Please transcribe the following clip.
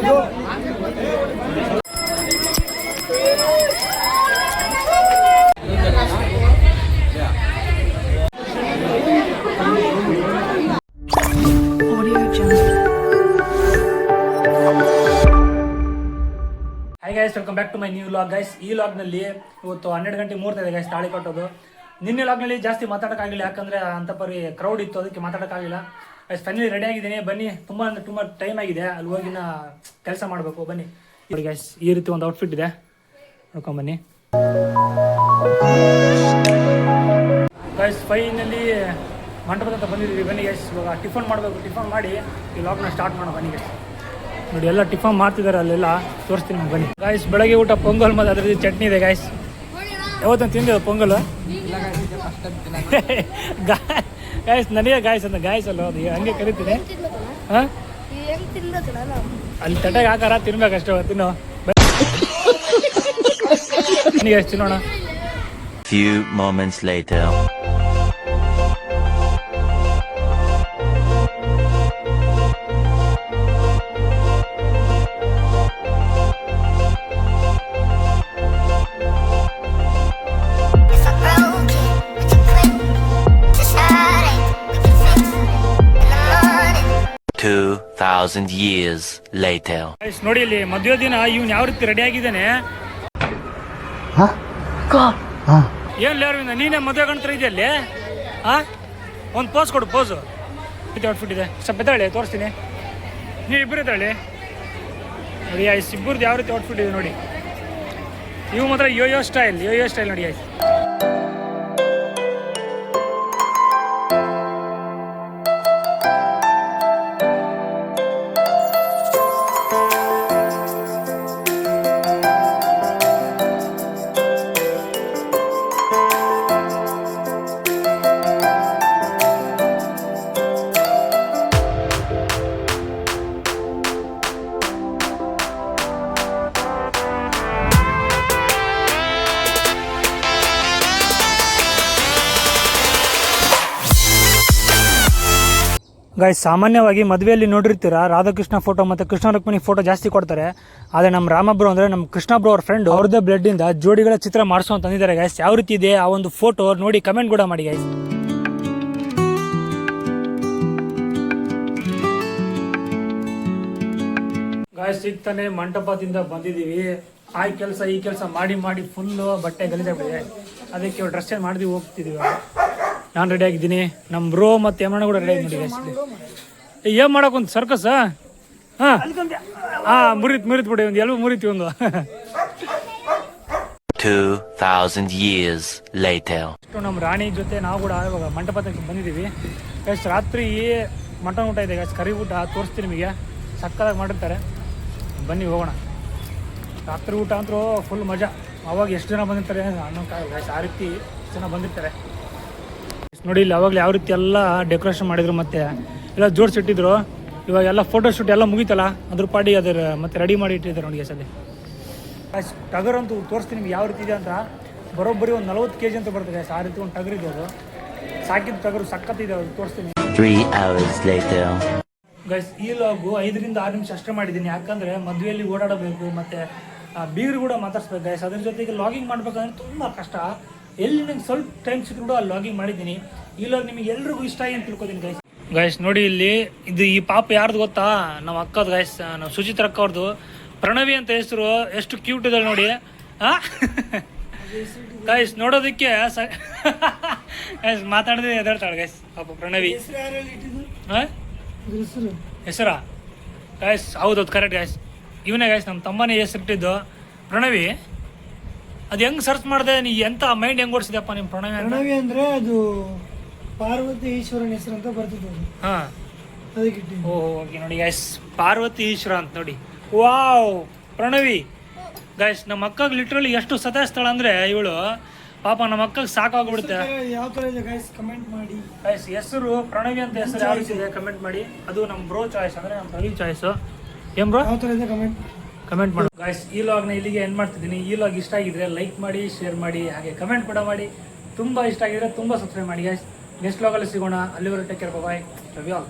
Hi guys, welcome back to my new vlog guys. ಈ ವ್ಲಾಗ್ನಲ್ಲಿ ಇವತ್ತು 12 ಗಂಟೆ ಮುಹೂರ್ತ ಇದೆ ಗೈಸ್, ತಾಳಿ ಕಟ್ಟೋದು. ನಿನ್ನೆ ವ್ಲಾಗ್ನಲ್ಲಿ ಜಾಸ್ತಿ ಮಾತಾಡೋಕ್ಕಾಗಿಲ್ಲ, ಯಾಕಂದರೆ ಅಂತ ಪರಿ ಕ್ರೌಡ್ ಇತ್ತು, ಅದಕ್ಕೆ ಮಾತಾಡೋಕ್ಕಾಗಿಲ್ಲ ಗೈಸ್. ಫೈನಲಿ ರೆಡಿ ಆಗಿದ್ದೀನಿ, ಬನ್ನಿ. ತುಂಬ ಅಂದರೆ ತುಂಬ ಟೈಮ್ ಆಗಿದೆ, ಅಲ್ಲಿ ಹೋಗಿನ ಕೆಲಸ ಮಾಡಬೇಕು. ಬನ್ನಿ ನೋಡಿ ಗೈಸ್, ಈ ರೀತಿ ಒಂದು ಔಟ್ಫಿಟ್ ಇದೆ, ನೋಡ್ಕೊಂಬನ್ನಿ ಗೈಸ್. ಫೈನಲಿ ಮಂಟಪದ ಹತ್ರ ಬಂದಿದ್ದೀವಿ. ಬನ್ನಿ ಗೈಸ್, ಇವಾಗ ಟಿಫನ್ ಮಾಡಬೇಕು. ಟಿಫನ್ ಮಾಡಿ ಈ ವ್ಲಾಗ್ನ ಸ್ಟಾರ್ಟ್ ಮಾಡೋಣ. ಬನ್ನಿ ಗೈಸ್, ನೋಡಿ ಎಲ್ಲ ಟಿಫನ್ ಮಾಡ್ತಿದ್ದಾರೆ, ಅಲ್ಲೆಲ್ಲ ತೋರಿಸ್ತೀನಿ ಬನ್ನಿ ಗಾಯ್ಸ್. ಬೆಳಗ್ಗೆ ಊಟ ಪೊಂಗಲ್ ಮತ್ತು ಅದ್ರ ಚಟ್ನಿ ಇದೆ ಗಾಯ್ಸ್. ಯಾವತ್ತಂತ ತಿಂದಿದೆ ಪೊಂಗಲ್ ಗಾಯ್ಸ್? ನನಗೆ ಗಾಯ್ಸ್ ಅಂತ ಗಾಯ್ಸ್ ಅಲ್ಲ, ಅದು ಹಂಗೆ ಕರಿತೀನಿ. ಹಾಂ, ಅಲ್ಲಿ ತಟೆಗೆ ಹಾಕಾರ ತಿನ್ಬೇಕಷ್ಟೇ, ತಿನ್ನೋ ಬನ್ನಿ ಗಾಯ್ಸ್, ತಿನ್ನೋಣ. Few moments later. Years later. ನೋಡಿ ಇಲ್ಲಿ ಮದುವೆ ದಿನ ಇವ್ನು ಯಾವ ರೀತಿ ರೆಡಿ ಆಗಿದ್ದಾನೆ. ಏನ್ ಅರವಿಂದ, ನೀನೇ ಮದುವೆ ಕಾಣ್ತಾ ಇದೆಯಲ್ಲಿ. ಒಂದು ಪೋಸ್ ಕೊಡು, ಪೋಸು. ಔಟ್ಫಿಟ್ ಇದೆ, ಸ್ವಲ್ಪ ಎದ್ದಾಳೆ ತೋರಿಸ್ತೀನಿ. ನೀವು ಇಬ್ಬರು ಎದ್ದಾಳೆ ನೋಡಿ ಆಯ್ತು. ಇಬ್ಬರದ್ದು ಯಾವ ರೀತಿ ಔಟ್ಫಿಟ್ ಇದೆ ನೋಡಿ. ಇವು ಮಾತ್ರ ಯೋಯೋ ಸ್ಟೈಲ್ ನೋಡಿ ಆಯ್ತು. ಗಾಯ್ಸ್, ಸಾಮಾನ್ಯವಾಗಿ ಮದುವೆಯಲ್ಲಿ ನೋಡಿರ್ತೀರ, ರಾಧಾಕೃಷ್ಣ ಫೋಟೋ ಮತ್ತು ಕೃಷ್ಣ ರುಕ್ಮಿಣಿ ಫೋಟೋ ಜಾಸ್ತಿ ಕೊಡ್ತಾರೆ. ಆದರೆ ನಮ್ಮ ರಾಮಬ್ರು ಅಂದರೆ ನಮ್ಮ ಕೃಷ್ಣ ಬ್ರೋ ಅವ್ರ ಫ್ರೆಂಡ್, ಅವ್ರದ್ದೇ ಬ್ಲಡ್ಡಿಂದ ಜೋಡಿಗಳ ಚಿತ್ರ ಮಾಡಿಸೋ ಅಂತ ಅಂದಿದ್ದಾರೆ ಗಾಯ್ಸ್. ಯಾವ ರೀತಿ ಇದೆ ಆ ಒಂದು ಫೋಟೋ ನೋಡಿ ಕಮೆಂಟ್ ಕೂಡ ಮಾಡಿ ಗಾಯ್ಸ್. ಗಾಯ್ಸ್, ಈಗ ತಾನೇ ಮಂಟಪದಿಂದ ಬಂದಿದ್ದೀವಿ. ಈ ಕೆಲಸ ಮಾಡಿ ಫುಲ್ಲು ಬಟ್ಟೆ ಗಲೀಜಾಗ್ಬಿಟ್ಟಿದೆ. ಅದಕ್ಕೆ ಡ್ರೆಸ್ ಚೇಂಜ್ ಮಾಡಿದ್ವಿ, ಹೋಗ್ತಿದ್ದೀವಿ. ನಾನು ರೆಡಿ ಆಗಿದ್ದೀನಿ, ನಮ್ಮ ಬ್ರೋ ಮತ್ತು ಯಮಣ್ಣ ಕೂಡ ರೆಡಿ ಆಗಿ ನೋಡಿ. ಏನು ಮಾಡೋಕೊಂದು ಸರ್ಕಸ್. ಮುರಿತು ಬಿಡಿ, ಒಂದು ಎಲ್ಲೂ ಮುರಿತಿ ಒಂದು. 2000 years later. ನಮ್ಮ ರಾಣಿ ಜೊತೆ ನಾವು ಕೂಡ ಇವಾಗ ಮಂಟಪಕ್ಕೆ ಬಂದಿದ್ದೀವಿ. ಎಷ್ಟು ರಾತ್ರಿ ಮಟನ್ ಊಟ ಇದೆ ಗೈಸ್, ಕರಿ ಊಟ ತೋರಿಸ್ತೀನಿ ನಿಮಗೆ, ಸಕ್ಕತ್ತಾಗಿ ಮಾಡಿರ್ತಾರೆ. ಬನ್ನಿ ಹೋಗೋಣ. ರಾತ್ರಿ ಊಟ ಅಂತೂ ಫುಲ್ ಮಜಾ. ಅವಾಗ ಎಷ್ಟು ಜನ ಬಂದಿರ್ತಾರೆ ಅನ್ನೋಕ್ಕಾಗಲ್ಲ ಗೈಸ್, ಆ ರೀತಿ ಜನ ಬಂದಿರ್ತಾರೆ ನೋಡಿ. ಇಲ್ಲಿ ಅವಾಗಲೇ ಯಾವ ರೀತಿ ಎಲ್ಲ ಡೆಕೋರೇಷನ್ ಮಾಡಿದ್ರು, ಮತ್ತೆ ಎಲ್ಲ ಜೋಡಿಸಿಟ್ಟಿದ್ರು. ಇವಾಗ ಎಲ್ಲ ಫೋಟೋ ಶೂಟ್ ಎಲ್ಲ ಮುಗೀತಲ್ಲ, ಅದ್ರ ಪಾಡಿ ಅದರ ಮತ್ತೆ ರೆಡಿ ಮಾಡಿ ಇಟ್ಟಿದ್ದಾರೆ ನೋಡಿ ಸದ್ಯ. ಟಗರ್ ಅಂತೂ ತೋರಿಸ್ತೀನಿ ನಿಮ್ಗೆ ಯಾವ ರೀತಿ ಇದೆ ಅಂತ. ಬರೋಬ್ಬರಿ ಒಂದು 40 kg ಅಂತ ಬರ್ತದೆ, ಆ ರೀತಿ ಒಂದು ಟಗರ್ ಇದೆ. ಅದು ಸಾಕಿದ ಟಗರು ಸಕ್ಕತ್ತಿದೆ, ಅದು ತೋರಿಸ್ತೀನಿ. 3 hours later. ಗೈಸ್, ಈ ಲಾಗು 5 ರಿಂದ 6 ನಿಮಿಷ ಅಷ್ಟೇ ಮಾಡಿದ್ದೀನಿ, ಯಾಕಂದರೆ ಮದುವೆಯಲ್ಲಿ ಓಡಾಡಬೇಕು ಮತ್ತು ಬೀಗರು ಕೂಡ ಮಾತಾಡ್ಸ್ಬೇಕು ಗೈಸ್. ಅದ್ರ ಜೊತೆಗೆ ಲಾಗಿಂಗ್ ಮಾಡ್ಬೇಕಂದ್ರೆ ತುಂಬ ಕಷ್ಟ. ಎಲ್ಲಿ ನಂಗೆ ಸ್ವಲ್ಪ ಟೈಮ್ ಸಿಕ್ಕರೂ ಅಲ್ಲಿ ಲಾಗಿಂಗ್ ಮಾಡಿದ್ದೀನಿ. ಈ ಲಾಗ್ ನಿಮಗೆ ಎಲ್ರಿಗೂ ಇಷ್ಟ ಆಗಿ ಅಂತ ತಿಳ್ಕೊತೀನಿ ಗೈಸ್. ಗೈಸ್ ನೋಡಿ ಇಲ್ಲಿ, ಈ ಪಾಪ ಯಾರ್ದು ಗೊತ್ತಾ? ನಮ್ಮ ಅಕ್ಕದ ಗೈಸ್, ನಾವು ಸುಚಿತ್ರ ಅಕ್ಕ ಅವ್ರದ್ದು. ಪ್ರಣವಿ ಅಂತ ಹೆಸರು, ಎಷ್ಟು ಕ್ಯೂಟ್ ಇದೆ ನೋಡಿ. ಗೈಸ್ ನೋಡೋದಕ್ಕೆ ಗೈಸ್ ಮಾತಾಡದೆ ಎದಾಡ್ತಾಳೆ ಗೈಸ್ ಪಾಪ ಪ್ರಣವಿ. ಹೆಸರಾ ಗೈಸ್? ಹೌದೌದು, ಕರೆಕ್ಟ್ ಗೈಸ್, ಇವನೇ ಗೈಸ್, ನಮ್ಮ ತಮ್ಮನೇ ಹೆಸರಿಟ್ಟಿದ್ದು ಪ್ರಣವಿ. ಅದು ಹೆಂಗ್ ಸರ್ಚ್ ಮಾಡಿದೆ ನೀ? ಎಂತ ಮೈಂಡ್ ಹೆಂಗ್ ಓಡಿಸಿದಪ್ಪ ನಿಮ್ಮ ಪ್ರಣವಿ ಅಂದ್ರೆ ಅದು ಪಾರ್ವತಿ ಈಶ್ವರನ ಹೆಸರು ಅಂತ ಬರ್ತಿದ್ದು. ಓಕೆ ನೋಡಿ ಗೈಸ್, ಪಾರ್ವತಿ ಈಶ್ವರ ಅಂತ ನೋಡಿ. Wow, Pranavi guys. ನಮ್ಮ ಅಕ್ಕಗೆ ಲಿಟ್ರಲಿ ಎಷ್ಟು ಸತಾಯಿಸ್ತಾಳ ಅಂದ್ರೆ ಇವಳು, ಪಾಪ ನಮ್ಮ ಅಕ್ಕಗೆ ಸಾಕಾಗ್ಬಿಡುತ್ತೆ. ಯಾವ ತರ ಇದೆ ಗೈಸ್ ಕಮೆಂಟ್ ಮಾಡಿ ಗೈಸ್. ಹೆಸರು ಪ್ರಣವಿ ಅಂತ ಹೆಸರು ಯಾವ ರೀತಿ ಇದೆ ಕಮೆಂಟ್ ಮಾಡಿ. ಅದು ನಮ್ಮ ಬ್ರೋ ಚಾಯ್ಸ್, ಅಂದ್ರೆ ನಮ್ಮ ಪ್ರವೀಣ್ ಚಾಯ್ಸು. ಏನ್ ಬ್ರೋ? ಯಾವ ತರ ಇದೆ ಕಮೆಂಟ್ ಮಾಡಿ ಗಾಯ್ಸ್. ಈ ಲಾಗ್ನ ಇಲ್ಲಿಗೆ ಎಂಡ್ ಮಾಡ್ತಿದ್ದೀನಿ. ಈ ಲಾಗ್ ಇಷ್ಟ ಆಗಿದ್ರೆ ಲೈಕ್ ಮಾಡಿ, ಶೇರ್ ಮಾಡಿ, ಹಾಗೆ ಕಮೆಂಟ್ ಕೂಡ ಮಾಡಿ. ತುಂಬ ಇಷ್ಟ ಆಗಿದ್ರೆ ತುಂಬ ಸಬ್ಸ್ಕ್ರೈಬ್ ಮಾಡಿ ಗಾಯ್ಸ್. ನೆಕ್ಸ್ಟ್ ಲಾಗಲ್ಲಿ ಸಿಗೋಣ. ಅಲ್ಲಿವರೆಗೆ take care, bye, love you all.